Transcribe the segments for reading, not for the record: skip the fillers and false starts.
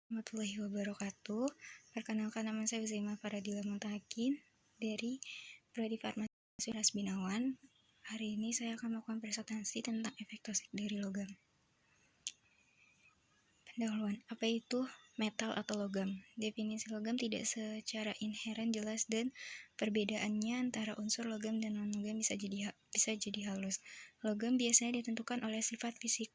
Warahmatullahi wabarakatuh. Perkenalkan, nama saya Uzaimah Faradila Muntakin dari Prodi Farmasi Universitas Binawan. Hari ini saya akan melakukan presentasi tentang efek toksik dari logam. Pendahuluan, apa itu metal atau logam? Definisi logam tidak secara inheren jelas dan perbedaannya antara unsur logam dan non-logam bisa jadi halus. Logam biasanya ditentukan oleh sifat fisik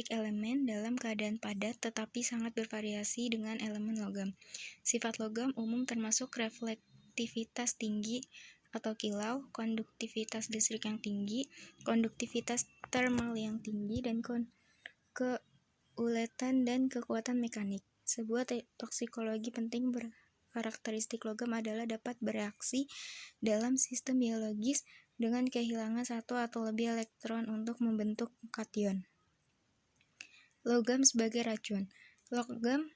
elemen dalam keadaan padat tetapi sangat bervariasi dengan elemen logam. Sifat logam umum termasuk reflektivitas tinggi atau kilau, konduktivitas listrik yang tinggi, konduktivitas termal yang tinggi, dan keuletan dan kekuatan mekanik. Sebuah toksikologi penting berkarakteristik logam adalah dapat bereaksi dalam sistem biologis dengan kehilangan satu atau lebih elektron untuk membentuk kation. Logam sebagai racun. Logam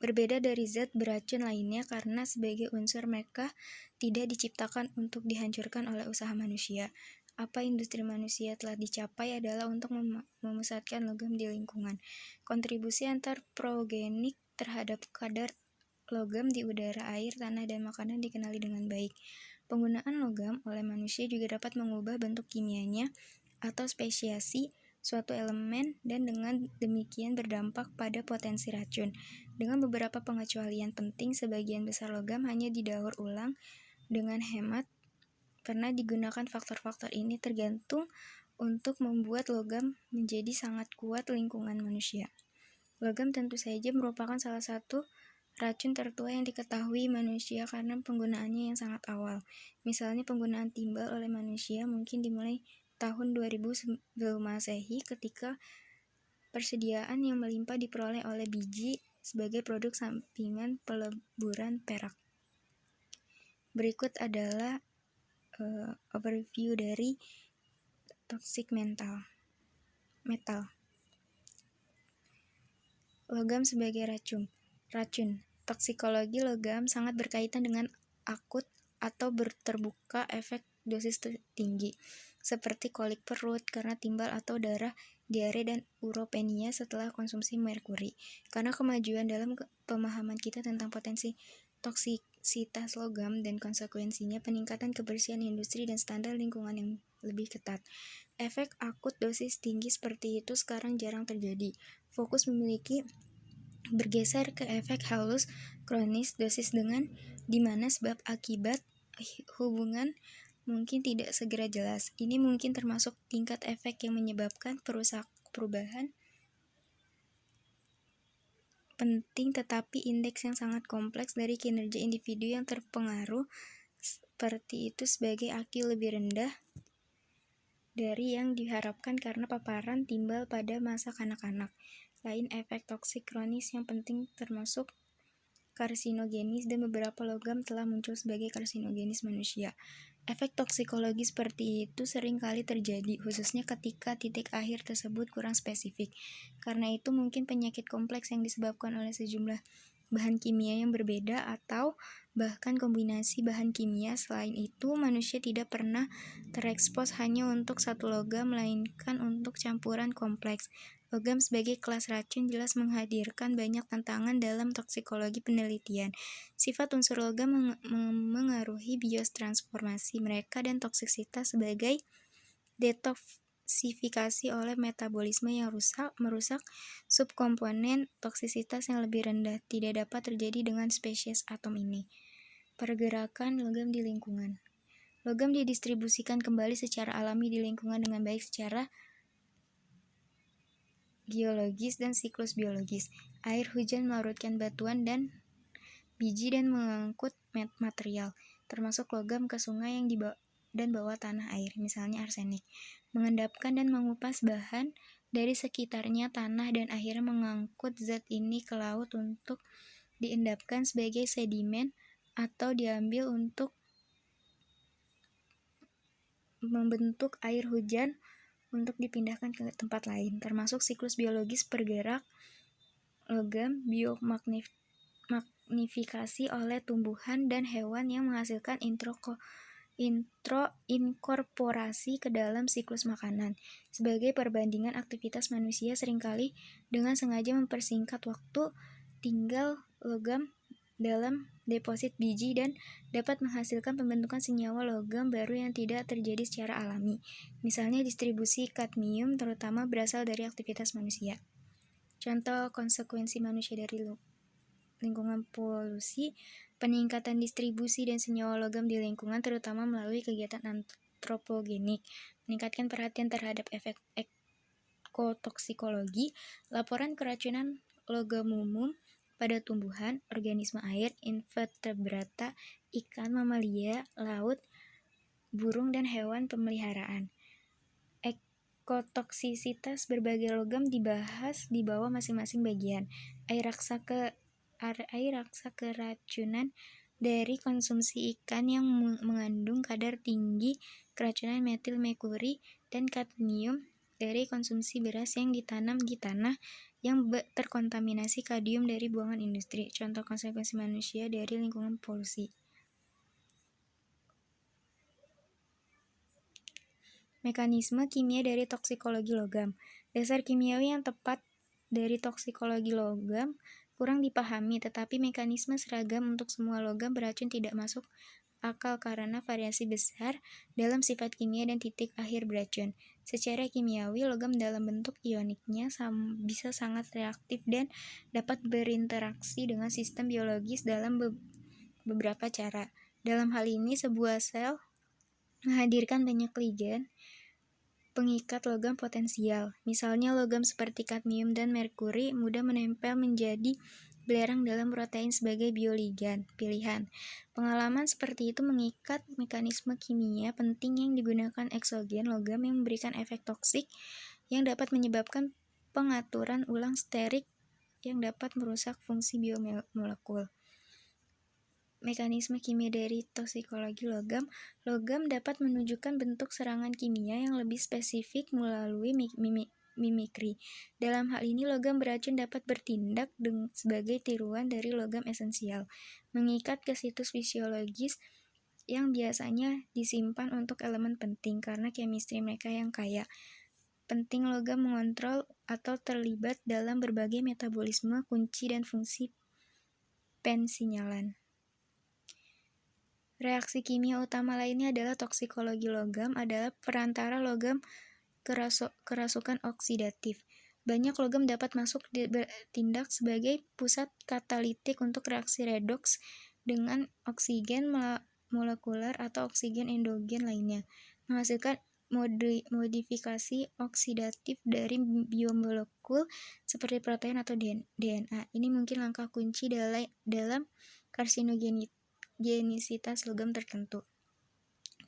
berbeda dari zat beracun lainnya karena sebagai unsur mereka tidak diciptakan untuk dihancurkan oleh usaha manusia. Apa industri manusia telah dicapai adalah untuk memusatkan logam di lingkungan. Kontribusi antropogenik terhadap kadar logam di udara, air, tanah, dan makanan dikenali dengan baik. Penggunaan logam oleh manusia juga dapat mengubah bentuk kimianya atau spesiasi suatu elemen dan dengan demikian berdampak pada potensi racun. Dengan beberapa pengecualian penting, sebagian besar logam hanya didaur ulang dengan hemat. Pernah digunakan faktor-faktor ini tergantung untuk membuat logam menjadi sangat kuat lingkungan manusia. Logam tentu saja merupakan salah satu racun tertua yang diketahui manusia karena penggunaannya yang sangat awal. Misalnya penggunaan timbal oleh manusia mungkin dimulai tahun 2000 sebelum Masehi ketika persediaan yang melimpah diperoleh oleh biji sebagai produk sampingan peleburan perak. Berikut adalah overview dari toxic metal. Logam sebagai racun. Toksikologi logam sangat berkaitan dengan akut atau terbuka efek dosis tinggi, seperti kolik perut karena timbal atau darah, diare, dan uropenia setelah konsumsi merkuri. Karena kemajuan dalam pemahaman kita tentang potensi toksisitas logam dan konsekuensinya peningkatan kebersihan industri dan standar lingkungan yang lebih ketat. Efek akut dosis tinggi seperti itu sekarang jarang terjadi. Fokus bergeser ke efek halus kronis dosis di mana sebab akibat hubungan mungkin tidak segera jelas. Ini mungkin termasuk tingkat efek yang menyebabkan perubahan penting tetapi indeks yang sangat kompleks dari kinerja individu yang terpengaruh seperti itu sebagai AQ lebih rendah dari yang diharapkan karena paparan timbal pada masa kanak-kanak. Lain efek toksik kronis yang penting termasuk karsinogenis dan beberapa logam telah muncul sebagai karsinogenis manusia. Efek toksikologi seperti itu sering kali terjadi, khususnya ketika titik akhir tersebut kurang spesifik. Karena itu mungkin penyakit kompleks yang disebabkan oleh sejumlah bahan kimia yang berbeda atau bahkan kombinasi bahan kimia. Selain itu, manusia tidak pernah terekspos hanya untuk satu logam, melainkan untuk campuran kompleks. Logam sebagai kelas racun jelas menghadirkan banyak tantangan dalam toksikologi penelitian. Sifat unsur logam mengaruhi biotransformasi mereka dan toksisitas sebagai detoksifikasi oleh metabolisme yang merusak subkomponen. Toksisitas yang lebih rendah tidak dapat terjadi dengan spesies atom ini. Pergerakan logam di lingkungan. Logam didistribusikan kembali secara alami di lingkungan dengan baik secara geologis dan siklus biologis. Air hujan melarutkan batuan dan biji dan mengangkut material, termasuk logam ke sungai dan bawah tanah air, misalnya arsenik, mengendapkan dan mengupas bahan dari sekitarnya tanah dan akhirnya mengangkut zat ini ke laut untuk diendapkan sebagai sedimen atau diambil untuk membentuk air hujan untuk dipindahkan ke tempat lain, termasuk siklus biologis pergerak logam, biomagnifikasi oleh tumbuhan dan hewan yang menghasilkan inkorporasi ke dalam siklus makanan. Sebagai perbandingan, aktivitas manusia seringkali dengan sengaja mempersingkat waktu tinggal logam dalam deposit biji dan dapat menghasilkan pembentukan senyawa logam baru yang tidak terjadi secara alami. Misalnya distribusi kadmium terutama berasal dari aktivitas manusia. Contoh konsekuensi manusia dari lingkungan polusi, peningkatan distribusi dan senyawa logam di lingkungan terutama melalui kegiatan antropogenik, meningkatkan perhatian terhadap efek ekotoksikologi, laporan keracunan logam umum pada tumbuhan, organisme air, invertebrata, ikan, mamalia, laut, burung, dan hewan pemeliharaan. Ekotoksisitas berbagai logam dibahas di bawah masing-masing bagian. Air raksa keracunan dari konsumsi ikan yang mengandung kadar tinggi keracunan metil merkuri dan kadmium dari konsumsi beras yang ditanam di tanah yang terkontaminasi kadmium dari buangan industri. Contoh konsekuensi manusia dari lingkungan polusi. Mekanisme kimia dari toksikologi logam. Dasar kimiawi yang tepat dari toksikologi logam kurang dipahami, tetapi mekanisme seragam untuk semua logam beracun tidak masuk akal karena variasi besar dalam sifat kimia dan titik akhir beracun. Secara kimiawi, logam dalam bentuk ioniknya bisa sangat reaktif dan dapat berinteraksi dengan sistem biologis dalam beberapa cara. Dalam hal ini, sebuah sel menghadirkan banyak ligan pengikat logam potensial. Misalnya logam seperti kadmium dan merkuri mudah menempel menjadi belerang dalam protein sebagai bioligan pilihan. Pengalaman seperti itu mengikat mekanisme kimia penting yang digunakan eksogen logam yang memberikan efek toksik yang dapat menyebabkan pengaturan ulang sterik yang dapat merusak fungsi biomolekul. Mekanisme kimia dari toksikologi logam. Logam dapat menunjukkan bentuk serangan kimia yang lebih spesifik melalui mimikri. Dalam hal ini, logam beracun dapat bertindak sebagai tiruan dari logam esensial, mengikat ke situs fisiologis yang biasanya disimpan untuk elemen penting karena chemistry mereka yang kaya. Penting logam mengontrol atau terlibat dalam berbagai metabolisme kunci dan fungsi pensinyalan. Reaksi kimia utama lainnya adalah toksikologi logam adalah perantara logam kerasukan oksidatif. Banyak logam dapat masuk bertindak sebagai pusat katalitik untuk reaksi redoks dengan oksigen molekuler atau oksigen endogen lainnya, menghasilkan modifikasi oksidatif dari biomolekul seperti protein atau DNA. Ini mungkin langkah kunci dalam karsinogenisitas logam tertentu.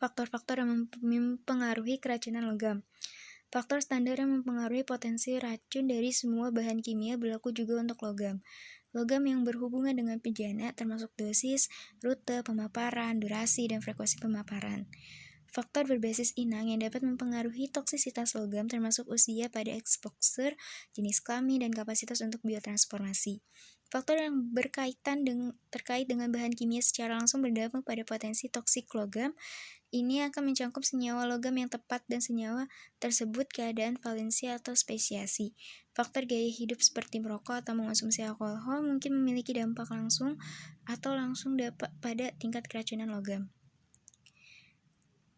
Faktor-faktor yang mempengaruhi keracunan logam. Faktor standar yang mempengaruhi potensi racun dari semua bahan kimia berlaku juga untuk logam. Logam yang berhubungan dengan bejana termasuk dosis, rute pemaparan, durasi, dan frekuensi pemaparan. Faktor berbasis inang yang dapat mempengaruhi toksisitas logam termasuk usia pada exposure, jenis kelamin, dan kapasitas untuk biotransformasi. Faktor yang terkait dengan bahan kimia secara langsung berdampak pada potensi toksik logam. Ini akan mencakup senyawa logam yang tepat dan senyawa tersebut keadaan valensi atau spesiasi. Faktor gaya hidup seperti merokok atau mengonsumsi alkohol mungkin memiliki dampak langsung atau langsung pada tingkat keracunan logam.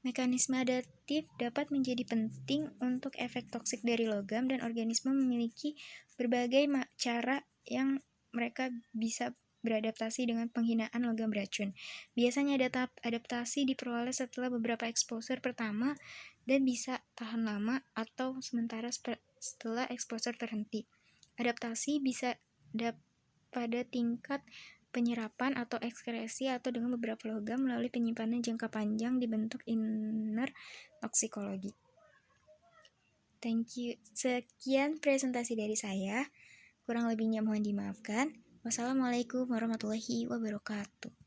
Mekanisme adaptif dapat menjadi penting untuk efek toksik dari logam dan organisme memiliki berbagai cara yang mereka bisa beradaptasi dengan penghinaan logam beracun. Biasanya adaptasi diperoleh setelah beberapa exposure pertama dan bisa tahan lama atau sementara setelah exposure terhenti. Adaptasi bisa pada tingkat penyerapan atau ekskresi atau dengan beberapa logam melalui penyimpanan jangka panjang dibentuk inner toksikologi. Thank you. Sekian presentasi dari saya. Kurang lebihnya mohon dimaafkan. Wassalamualaikum warahmatullahi wabarakatuh.